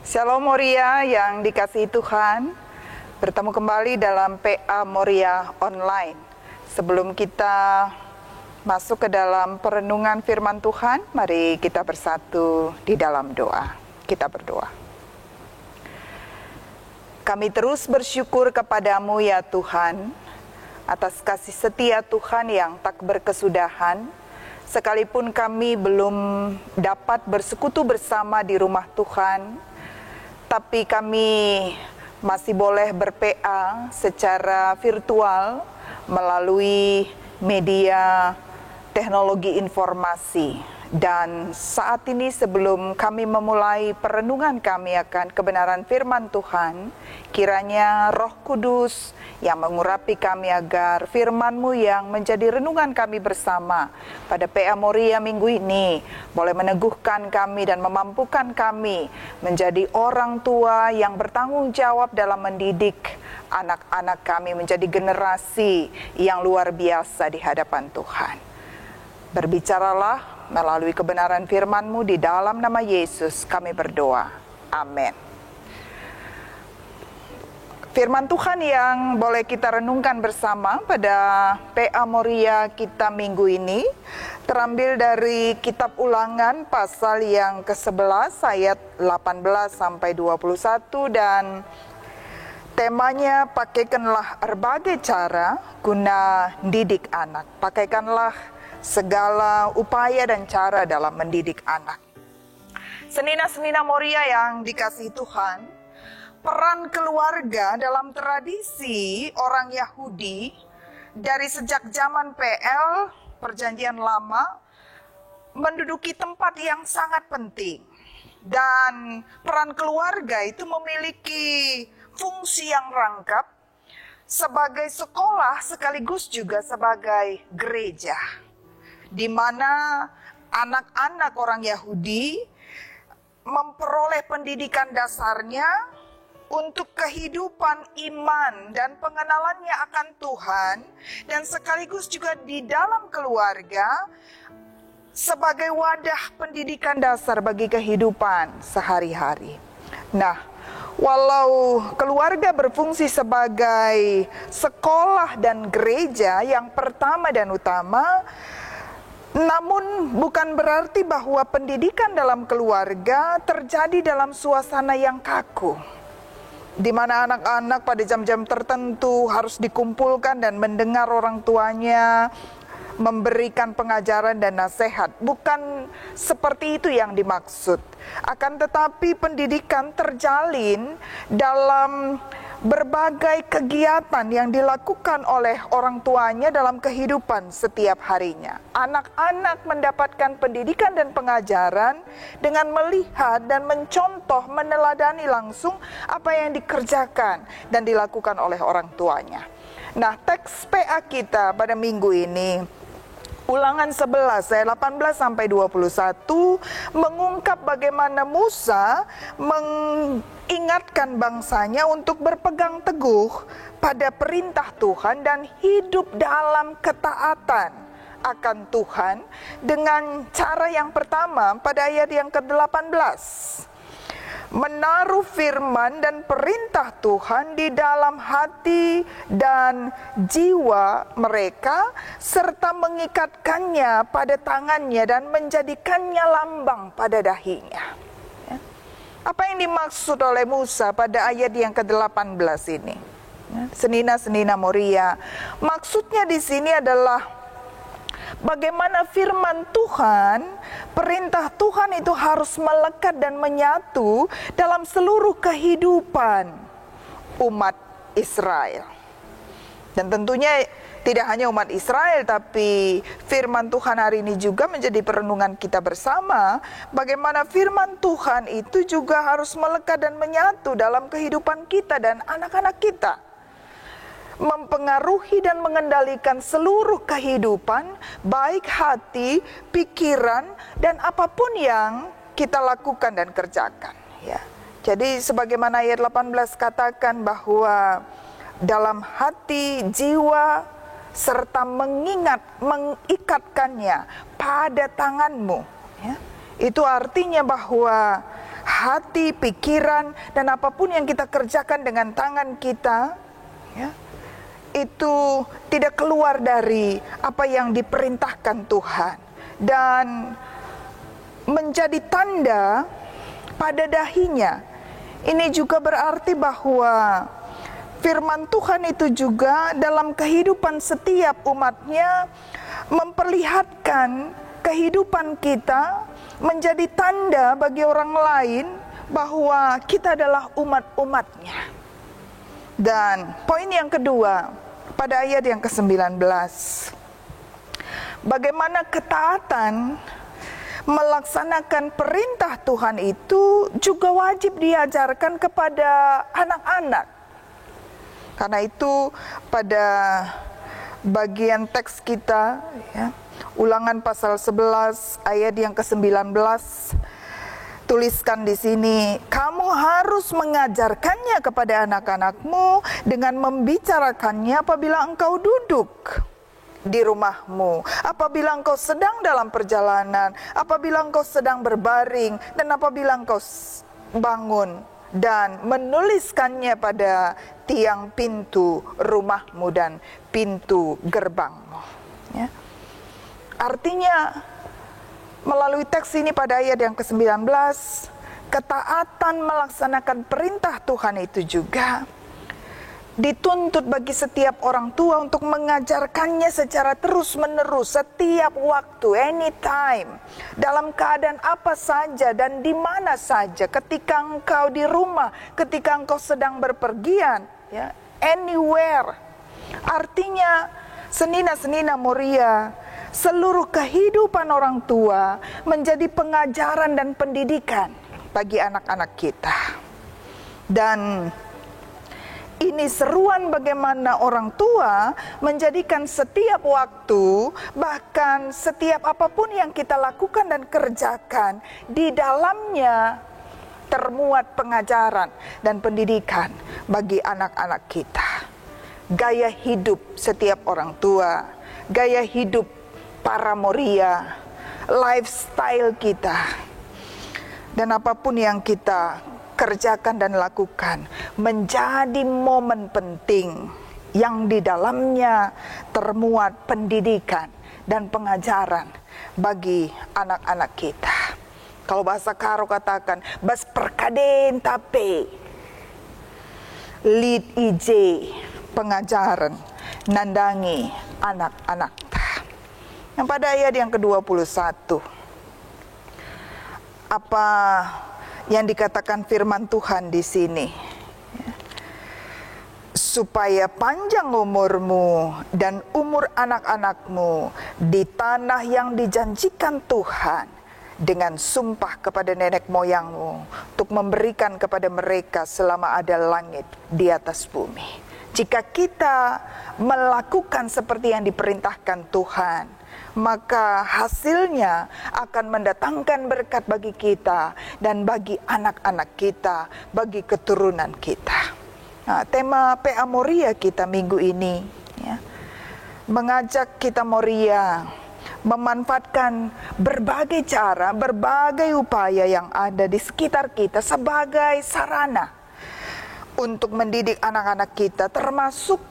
Shalom Moria yang dikasihi Tuhan, bertemu kembali dalam PA Moria Online. Sebelum kita masuk ke dalam perenungan firman Tuhan, mari kita bersatu di dalam doa. Kita berdoa. Kami terus bersyukur kepadamu ya Tuhan, atas kasih setia Tuhan yang tak berkesudahan. Sekalipun kami belum dapat bersekutu bersama di rumah Tuhan, tapi kami masih boleh ber-PA secara virtual melalui media teknologi informasi. Dan saat ini sebelum kami memulai perenungan kami akan kebenaran firman Tuhan, kiranya Roh Kudus yang mengurapi kami agar firman-Mu yang menjadi renungan kami bersama pada PA Moria minggu ini boleh meneguhkan kami dan memampukan kami menjadi orang tua yang bertanggung jawab dalam mendidik anak-anak kami menjadi generasi yang luar biasa di hadapan Tuhan. Berbicaralah melalui kebenaran firman-Mu, di dalam nama Yesus kami berdoa. Amin. Firman Tuhan yang boleh kita renungkan bersama pada PA Moria kita minggu ini terambil dari kitab Ulangan pasal yang ke-11 ayat 18 sampai 21 dan temanya pakaikanlah berbagai cara guna didik anak. Pakaikanlah segala upaya dan cara dalam mendidik anak. Senina-senina Moria yang dikasihi Tuhan, peran keluarga dalam tradisi orang Yahudi dari sejak zaman PL, Perjanjian Lama, menduduki tempat yang sangat penting. Dan peran keluarga itu memiliki fungsi yang rangkap sebagai sekolah sekaligus juga sebagai gereja, di mana anak-anak orang Yahudi memperoleh pendidikan dasarnya untuk kehidupan iman dan pengenalannya akan Tuhan, dan sekaligus juga di dalam keluarga sebagai wadah pendidikan dasar bagi kehidupan sehari-hari. Nah, walau keluarga berfungsi sebagai sekolah dan gereja yang pertama dan utama, namun bukan berarti bahwa pendidikan dalam keluarga terjadi dalam suasana yang kaku, di mana anak-anak pada jam-jam tertentu harus dikumpulkan dan mendengar orang tuanya memberikan pengajaran dan nasihat. Bukan seperti itu yang dimaksud. Akan tetapi pendidikan terjalin dalam berbagai kegiatan yang dilakukan oleh orang tuanya dalam kehidupan setiap harinya. Anak-anak mendapatkan pendidikan dan pengajaran dengan melihat dan mencontoh, meneladani langsung apa yang dikerjakan dan dilakukan oleh orang tuanya. Nah, teks PA kita pada minggu ini, Ulangan 11 ayat 18 sampai 21 mengungkap bagaimana Musa mengingatkan bangsanya untuk berpegang teguh pada perintah Tuhan dan hidup dalam ketaatan akan Tuhan dengan cara yang pertama pada ayat yang ke-18. Menaruh firman dan perintah Tuhan di dalam hati dan jiwa mereka, serta mengikatkannya pada tangannya dan menjadikannya lambang pada dahinya. Apa yang dimaksud oleh Musa pada ayat yang ke-18 ini? Senina-senina Moria, maksudnya di sini adalah bagaimana firman Tuhan, perintah Tuhan itu harus melekat dan menyatu dalam seluruh kehidupan umat Israel. Dan tentunya tidak hanya umat Israel, tapi firman Tuhan hari ini juga menjadi perenungan kita bersama. Bagaimana firman Tuhan itu juga harus melekat dan menyatu dalam kehidupan kita dan anak-anak kita, mempengaruhi dan mengendalikan seluruh kehidupan, baik hati, pikiran, dan apapun yang kita lakukan dan kerjakan. Ya. Jadi sebagaimana ayat 18 katakan bahwa dalam hati, jiwa, serta mengikatkannya pada tanganmu. Ya. Itu artinya bahwa hati, pikiran, dan apapun yang kita kerjakan dengan tangan kita, ya, itu tidak keluar dari apa yang diperintahkan Tuhan dan menjadi tanda pada dahinya. Ini juga berarti bahwa firman Tuhan itu juga dalam kehidupan setiap umatnya memperlihatkan kehidupan kita menjadi tanda bagi orang lain bahwa kita adalah umat-umatnya. Dan poin yang kedua, pada ayat yang ke-19, bagaimana ketaatan melaksanakan perintah Tuhan itu juga wajib diajarkan kepada anak-anak. Karena itu pada bagian teks kita, ya, Ulangan pasal 11 ayat yang ke-19, tuliskan di sini, kamu harus mengajarkannya kepada anak-anakmu dengan membicarakannya apabila engkau duduk di rumahmu, apabila engkau sedang dalam perjalanan, apabila engkau sedang berbaring, dan apabila engkau bangun, dan menuliskannya pada tiang pintu rumahmu dan pintu gerbangmu. Ya. Artinya melalui teks ini pada ayat yang ke-19, ketaatan melaksanakan perintah Tuhan itu juga dituntut bagi setiap orang tua untuk mengajarkannya secara terus-menerus, setiap waktu, anytime, dalam keadaan apa saja dan di mana saja, ketika engkau di rumah, ketika engkau sedang berpergian, ya, anywhere. Artinya senina-senina Moria, seluruh kehidupan orang tua menjadi pengajaran dan pendidikan bagi anak-anak kita. Dan ini seruan bagaimana orang tua menjadikan setiap waktu, bahkan setiap apapun yang kita lakukan dan kerjakan, di dalamnya termuat pengajaran dan pendidikan bagi anak-anak kita. Gaya hidup setiap orang tua, gaya hidup para Moria, lifestyle kita, dan apapun yang kita kerjakan dan lakukan menjadi momen penting yang di dalamnya termuat pendidikan dan pengajaran bagi anak-anak kita. Kalau bahasa Karo katakan, bas perkaden tape, lead IJ, pengajaran, nandangi anak-anak. Yang pada ayat yang ke-21, apa yang dikatakan firman Tuhan di sini? Supaya panjang umurmu dan umur anak-anakmu di tanah yang dijanjikan Tuhan dengan sumpah kepada nenek moyangmu untuk memberikan kepada mereka selama ada langit di atas bumi. Jika kita melakukan seperti yang diperintahkan Tuhan, maka hasilnya akan mendatangkan berkat bagi kita dan bagi anak-anak kita, bagi keturunan kita. Nah, tema PA Moria kita minggu ini, ya, mengajak kita Moria memanfaatkan berbagai cara, berbagai upaya yang ada di sekitar kita sebagai sarana untuk mendidik anak-anak kita, termasuk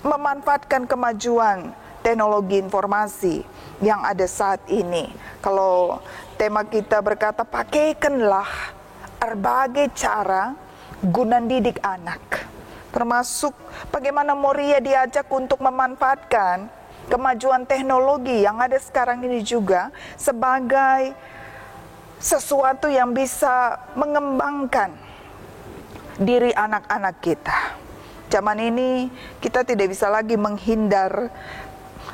memanfaatkan kemajuan teknologi informasi yang ada saat ini. Kalau tema kita berkata, pakaikanlah berbagai cara guna didik anak, termasuk bagaimana Moria diajak untuk memanfaatkan kemajuan teknologi yang ada sekarang ini juga sebagai sesuatu yang bisa mengembangkan diri anak-anak kita. Zaman ini kita tidak bisa lagi menghindar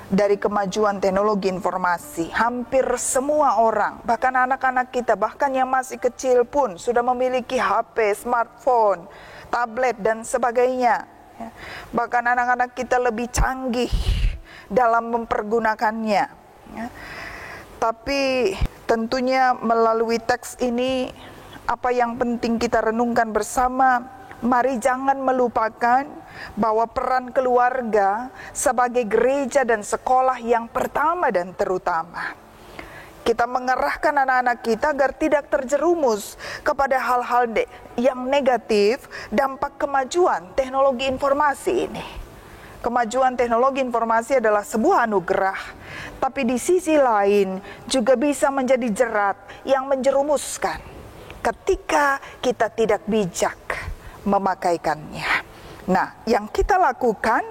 dari kemajuan teknologi informasi. Hampir semua orang, bahkan anak-anak kita, bahkan yang masih kecil pun sudah memiliki HP, smartphone, tablet dan sebagainya. Bahkan anak-anak kita lebih canggih dalam mempergunakannya. Tapi tentunya melalui teks ini, apa yang penting kita renungkan bersama, mari jangan melupakan bahwa peran keluarga sebagai gereja dan sekolah yang pertama dan terutama. Kita mengerahkan anak-anak kita agar tidak terjerumus kepada hal-hal yang negatif dampak kemajuan teknologi informasi ini. Kemajuan teknologi informasi adalah sebuah anugerah, tapi di sisi lain juga bisa menjadi jerat yang menjerumuskan ketika kita tidak bijak memakaikannya. Nah, yang kita lakukan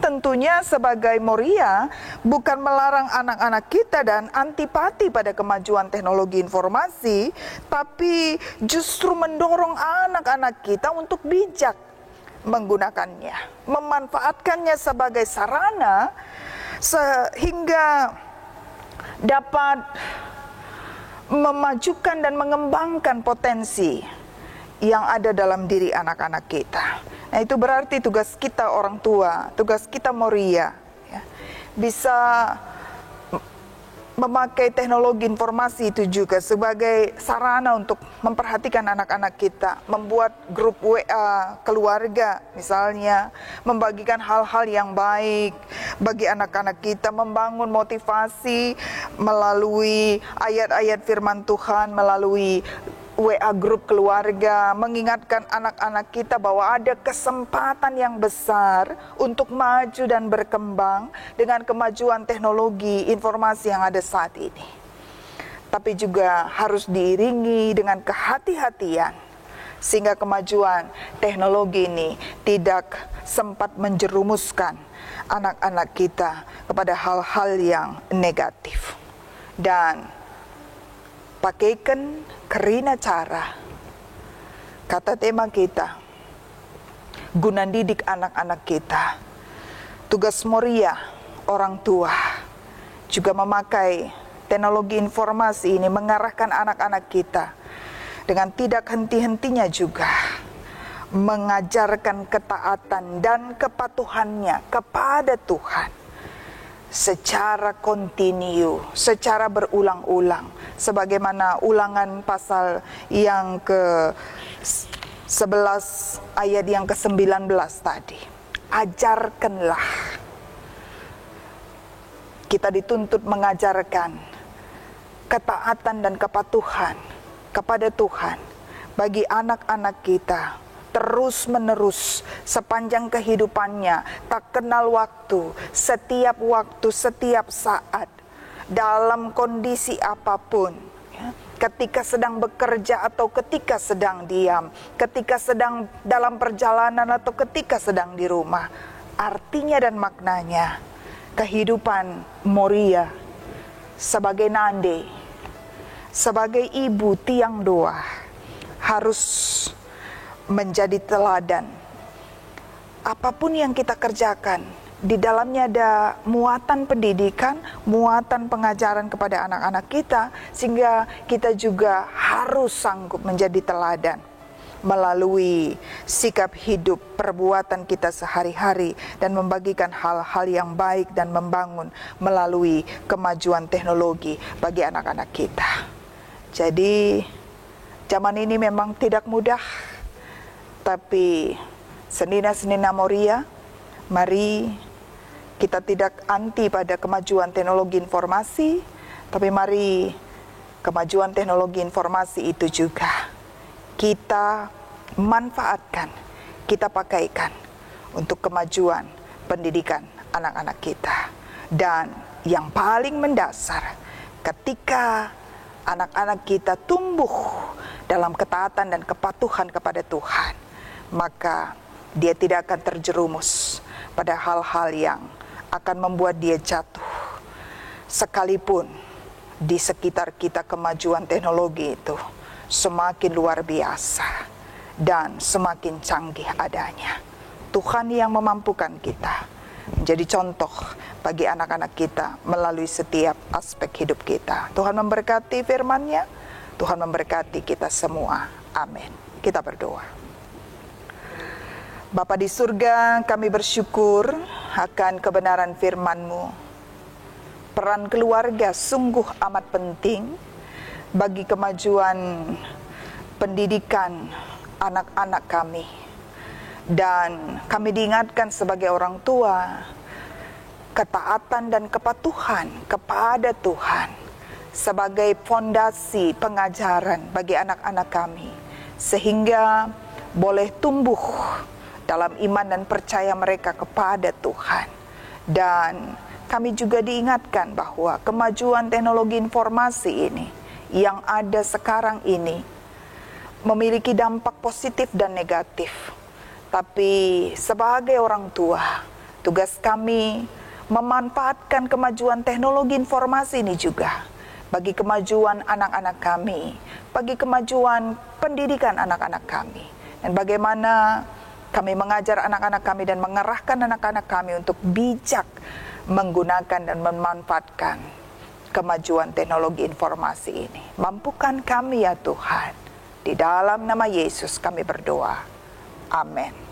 tentunya sebagai Moria bukan melarang anak-anak kita dan antipati pada kemajuan teknologi informasi, tapi justru mendorong anak-anak kita untuk bijak menggunakannya, memanfaatkannya sebagai sarana sehingga dapat memajukan dan mengembangkan potensi yang ada dalam diri anak-anak kita. Nah, itu berarti tugas kita orang tua, tugas kita Moria, ya, bisa memakai teknologi informasi itu juga sebagai sarana untuk memperhatikan anak-anak kita, membuat grup WA keluarga misalnya, membagikan hal-hal yang baik bagi anak-anak kita, membangun motivasi melalui ayat-ayat firman Tuhan, melalui WA grup keluarga, mengingatkan anak-anak kita bahwa ada kesempatan yang besar untuk maju dan berkembang dengan kemajuan teknologi informasi yang ada saat ini. Tapi juga harus diiringi dengan kehati-hatian sehingga kemajuan teknologi ini tidak sempat menjerumuskan anak-anak kita kepada hal-hal yang negatif. Dan pakaikan kerina cara, kata tema kita, guna didik anak-anak kita. Tugas Moria, orang tua, juga memakai teknologi informasi ini mengarahkan anak-anak kita dengan tidak henti-hentinya juga mengajarkan ketaatan dan kepatuhannya kepada Tuhan secara kontinu, secara berulang-ulang, sebagaimana Ulangan pasal yang ke-11 ayat yang ke-19 tadi. Ajarkanlah. Kita dituntut mengajarkan ketaatan dan kepatuhan kepada Tuhan bagi anak-anak kita terus-menerus sepanjang kehidupannya, tak kenal waktu, setiap saat, dalam kondisi apapun, ya, ketika sedang bekerja atau ketika sedang diam, ketika sedang dalam perjalanan atau ketika sedang di rumah. Artinya dan maknanya, kehidupan Moria sebagai nande, sebagai ibu tiang doa, harus menjadi teladan. Apapun yang kita kerjakan, di dalamnya ada muatan pendidikan, muatan pengajaran kepada anak-anak kita, sehingga kita juga harus sanggup menjadi teladan melalui sikap hidup, perbuatan kita sehari-hari, dan membagikan hal-hal yang baik dan membangun melalui kemajuan teknologi bagi anak-anak kita. Jadi zaman ini memang tidak mudah, tapi senina-senina Moria, mari kita tidak anti pada kemajuan teknologi informasi, tapi mari kemajuan teknologi informasi itu juga kita manfaatkan, kita pakaikan untuk kemajuan pendidikan anak-anak kita. Dan yang paling mendasar, ketika anak-anak kita tumbuh dalam ketaatan dan kepatuhan kepada Tuhan, maka dia tidak akan terjerumus pada hal-hal yang akan membuat dia jatuh. Sekalipun di sekitar kita kemajuan teknologi itu semakin luar biasa dan semakin canggih adanya, Tuhan yang memampukan kita menjadi contoh bagi anak-anak kita melalui setiap aspek hidup kita. Tuhan memberkati firman-Nya, Tuhan memberkati kita semua. Amin. Kita berdoa. Bapa di surga, kami bersyukur akan kebenaran firman-Mu. Peran keluarga sungguh amat penting bagi kemajuan pendidikan anak-anak kami. Dan kami diingatkan sebagai orang tua, ketaatan dan kepatuhan kepada Tuhan sebagai fondasi pengajaran bagi anak-anak kami, sehingga boleh tumbuh dalam iman dan percaya mereka kepada Tuhan. Dan kami juga diingatkan bahwa kemajuan teknologi informasi ini yang ada sekarang ini memiliki dampak positif dan negatif. Tapi sebagai orang tua, tugas kami memanfaatkan kemajuan teknologi informasi ini juga bagi kemajuan anak-anak kami, bagi kemajuan pendidikan anak-anak kami. Dan bagaimana kami mengajar anak-anak kami dan mengarahkan anak-anak kami untuk bijak menggunakan dan memanfaatkan kemajuan teknologi informasi ini. Mampukan kami ya Tuhan. Di dalam nama Yesus kami berdoa. Amin.